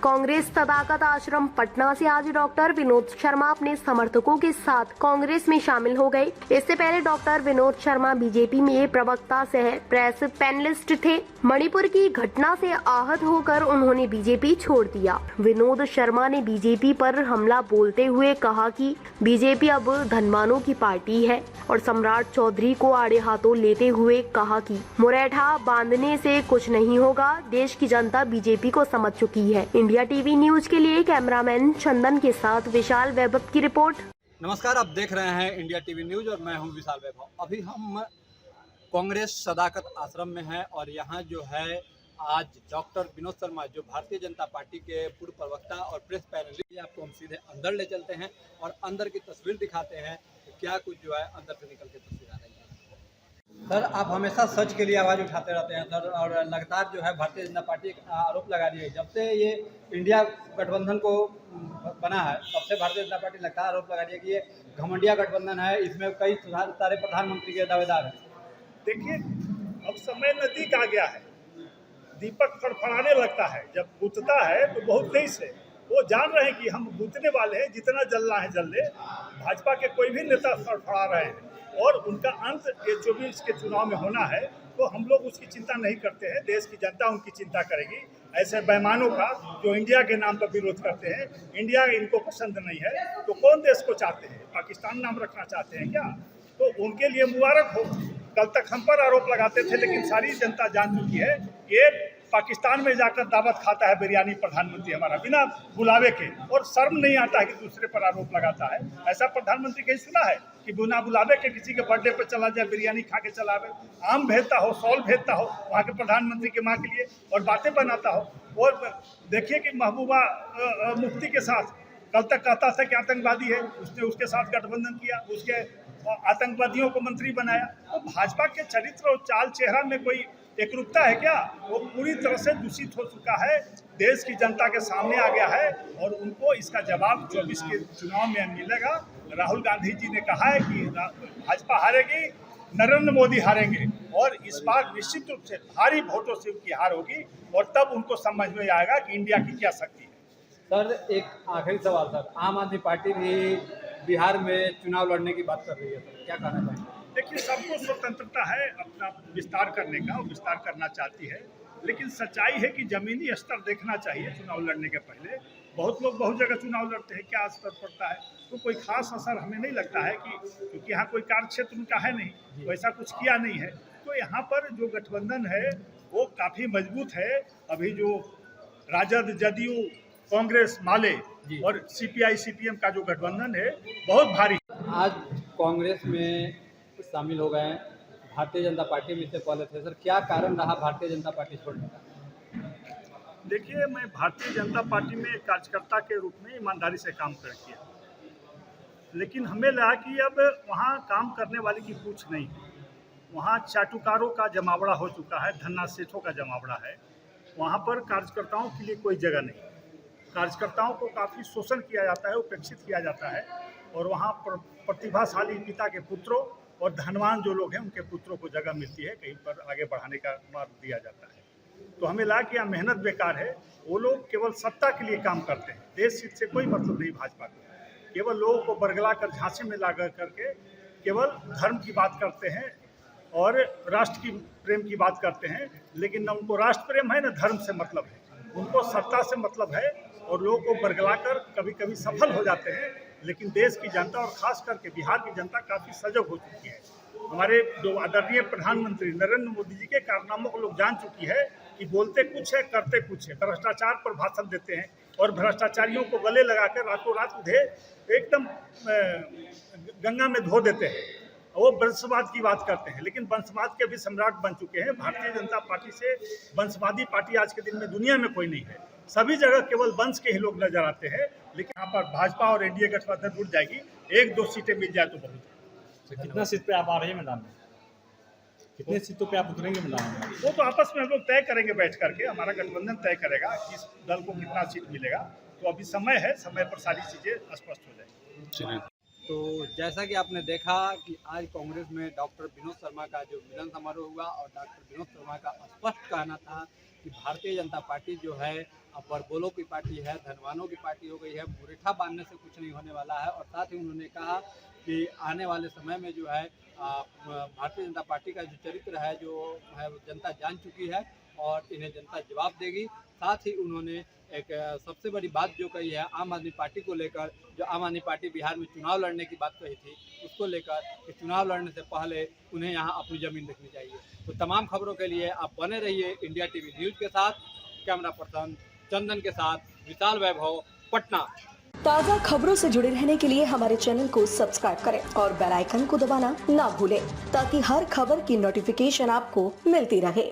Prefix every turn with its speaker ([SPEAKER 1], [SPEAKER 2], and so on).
[SPEAKER 1] कांग्रेस सदाकत आश्रम पटना से आज डॉक्टर विनोद शर्मा अपने समर्थकों के साथ कांग्रेस में शामिल हो गए। इससे पहले डॉक्टर विनोद शर्मा बीजेपी में प्रवक्ता सह प्रेस पैनलिस्ट थे। मणिपुर की घटना से आहत होकर उन्होंने बीजेपी छोड़ दिया। विनोद शर्मा ने बीजेपी पर हमला बोलते हुए कहा कि बीजेपी अब धनवानों की पार्टी है और सम्राट चौधरी को आड़े हाथों लेते हुए कहा कि मुरैठा बांधने से कुछ नहीं होगा। देश की जनता बीजेपी को समझ चुकी है। इंडिया टीवी न्यूज के लिए कैमरामैन चंदन के साथ विशाल वैभव की रिपोर्ट।
[SPEAKER 2] नमस्कार, आप देख रहे हैं इंडिया टीवी न्यूज और मैं हूं विशाल वैभव। अभी हम कांग्रेस सदाकत आश्रम में हैं और यहां जो है आज डॉक्टर विनोद शर्मा जो भारतीय जनता पार्टी के पूर्व प्रवक्ता और प्रेस पैनलिस्ट, आपको हम सीधे अंदर ले चलते हैं और अंदर की तस्वीर दिखाते हैं कि क्या कुछ जो है अंदर से निकल के तस्वीर आ रही है। सर, आप हमेशा सच के लिए आवाज़ उठाते रहते हैं सर, और लगातार जो है भारतीय जनता पार्टी आरोप लगा रही है। जब से ये इंडिया गठबंधन को बना है तब से भारतीय जनता पार्टी लगातार आरोप लगा रही है कि ये घमंडिया गठबंधन है, इसमें कई सारे प्रधानमंत्री के दावेदार हैं।
[SPEAKER 3] देखिए, अब समय नजदीक आ गया है, दीपक फड़फड़ाने लगता है। जब बुझता है तो बहुत तेज है। वो जान रहे हैं कि हम बुझने वाले हैं, जितना जलना है जल ले। भाजपा के कोई भी नेता फड़फड़ा रहे हैं और उनका अंत ये 24 के चुनाव में होना है, तो हम लोग उसकी चिंता नहीं करते हैं। देश की जनता उनकी चिंता करेगी। ऐसे बेईमानों का जो इंडिया के नाम पर विरोध करते हैं, इंडिया इनको पसंद नहीं है, तो कौन देश को चाहते हैं? पाकिस्तान नाम रखना चाहते हैं क्या? तो उनके लिए मुबारक हो। कल तक हम पर आरोप लगाते थे, लेकिन सारी जनता जान चुकी है ये पाकिस्तान में जाकर दावत खाता है बिरयानी प्रधानमंत्री हमारा, बिना बुलावे के। और शर्म नहीं आता है कि दूसरे पर आरोप लगाता है। ऐसा प्रधानमंत्री कहीं सुना है कि बिना बुलावे के किसी के बर्थडे पर चला जाए, बिरयानी खा के चला आवे? आम भेजता हो, सॉल भेजता हो वहाँ के प्रधानमंत्री के माँ के लिए और बातें बनाता हो। और देखिए कि महबूबा मुफ्ती के साथ कल तक कहता था कि आतंकवादी है, उसने उसके साथ गठबंधन किया, उसके आतंकवादियों को मंत्री बनाया। तो भाजपा के चरित्र और चाल चेहरा में कोई एकरूपता है क्या? वो पूरी तरह से दूषित हो चुका है, देश की जनता के सामने आ गया है और उनको इसका जवाब 24 के चुनाव में मिलेगा। राहुल गांधी जी ने कहा है कि भाजपा हारेगी, नरेंद्र मोदी हारेंगे और इस बार निश्चित रूप से भारी वोटों से उनकी हार होगी और तब उनको समझ में आएगा कि इंडिया की क्या शक्ति है।
[SPEAKER 2] सर, एक आखिरी सवाल सर, आम आदमी पार्टी भी बिहार में चुनाव लड़ने की बात कर रही है, सर क्या कहना चाहेंगे?
[SPEAKER 3] देखिए, सबको स्वतंत्रता है अपना विस्तार करने का, और विस्तार करना चाहती है, लेकिन सच्चाई है कि जमीनी स्तर देखना चाहिए चुनाव लड़ने के पहले। बहुत लोग बहुत जगह चुनाव लड़ते हैं, क्या असर पड़ता है? तो कोई खास असर हमें नहीं लगता है कि क्योंकि यहाँ कोई कार्य क्षेत्र उनका है नहीं, तो ऐसा कुछ किया नहीं है। तो यहाँ पर जो गठबंधन है वो काफ़ी मजबूत है। अभी जो राजद, जदयू, कांग्रेस, माले और सीपीआई सीपीएम का जो गठबंधन है बहुत भारी।
[SPEAKER 2] आज कांग्रेस में शामिल हो गए हैं, भारतीय जनता पार्टी में से पहले थे सर, क्या कारण रहा भारतीय जनता पार्टी छोड़ने का?
[SPEAKER 3] देखिए, मैं भारतीय जनता पार्टी में एक कार्यकर्ता के रूप में ईमानदारी से काम कर किया, लेकिन हमें लगा कि अब वहाँ काम करने वाले की पूछ नहीं, वहाँ चाटुकारों का जमावड़ा हो चुका है, धन्ना सेठों का जमावड़ा है। वहाँ पर कार्यकर्ताओं के लिए कोई जगह नहीं। कार्यकर्ताओं को काफ़ी शोषण किया जाता है, उपेक्षित किया जाता है और वहाँ पर प्रतिभाशाली पिता के पुत्रों और धनवान जो लोग हैं उनके पुत्रों को जगह मिलती है, कहीं पर आगे बढ़ाने का मार्ग दिया जाता है। तो हमें लगा कि यहाँ मेहनत बेकार है। वो लोग केवल सत्ता के लिए काम करते हैं, देश हित से कोई मतलब नहीं भाजपा को। केवल लोगों को बरगला कर झांसे में ला करके केवल धर्म की बात करते हैं और राष्ट्र की प्रेम की बात करते हैं, लेकिन न उनको राष्ट्र प्रेम है न धर्म से मतलब है। उनको सत्ता से मतलब है और लोगों को बरगला कर कभी कभी सफल हो जाते हैं, लेकिन देश की जनता और खास करके बिहार की जनता काफ़ी सजग हो चुकी है। हमारे जो आदरणीय प्रधानमंत्री नरेंद्र मोदी जी के कारनामों को लोग जान चुकी है कि बोलते कुछ है, करते कुछ है। भ्रष्टाचार पर भाषण देते हैं और भ्रष्टाचारियों को गले लगाकर रातों रात उन्हें एकदम गंगा में धो देते हैं। वो वंशवाद की बात करते हैं, लेकिन वंशवाद के भी सम्राट बन चुके हैं। भारतीय जनता पार्टी से वंशवादी पार्टी आज के दिन में दुनिया में कोई नहीं है। सभी जगह केवल वंश के ही लोग नजर आते हैं, लेकिन यहाँ पर भाजपा और एनडीए गठबंधन जुट जाएगी। 1-2 सीटें मिल जाए तो बहुत है।
[SPEAKER 4] कितना सीट पे आप आ रहे हैं मैदान में? कितने सीटों पे आप उतरेंगे मैदान में?
[SPEAKER 3] वो तो आपस में हम लोग तय करेंगे बैठ करके, हमारा गठबंधन तय करेगा किस दल को कितना सीट मिलेगा। तो अभी समय है, समय पर सारी चीज़ें स्पष्ट हो जाएगी।
[SPEAKER 2] तो जैसा कि आपने देखा कि आज कांग्रेस में डॉक्टर विनोद शर्मा का जो मिलन समारोह हुआ और डॉक्टर विनोद शर्मा का स्पष्ट कहना था कि भारतीय जनता पार्टी जो है अब बड़बोलों की पार्टी है, धनवानों की पार्टी हो गई है, मुरेठा बांधने से कुछ नहीं होने वाला है। और साथ ही उन्होंने कहा कि आने वाले समय में जो है भारतीय जनता पार्टी का जो चरित्र है जो है वो जनता जान चुकी है और इन्हें जनता जवाब देगी। साथ ही उन्होंने एक सबसे बड़ी बात जो कही है आम आदमी पार्टी को लेकर, जो आम आदमी पार्टी बिहार में चुनाव लड़ने की बात कही थी उसको लेकर कि चुनाव लड़ने से पहले उन्हें यहाँ अपनी ज़मीन रखनी चाहिए। तो तमाम खबरों के लिए आप बने रहिए इंडिया टीवी न्यूज़ के साथ। कैमरा पर्सन चंदन के साथ विशाल वैभव, पटना।
[SPEAKER 5] ताज़ा खबरों से जुड़े रहने के लिए हमारे चैनल को सब्सक्राइब करें और बेल आइकन को दबाना ना भूलें ताकि हर खबर की नोटिफिकेशन आपको मिलती रहे।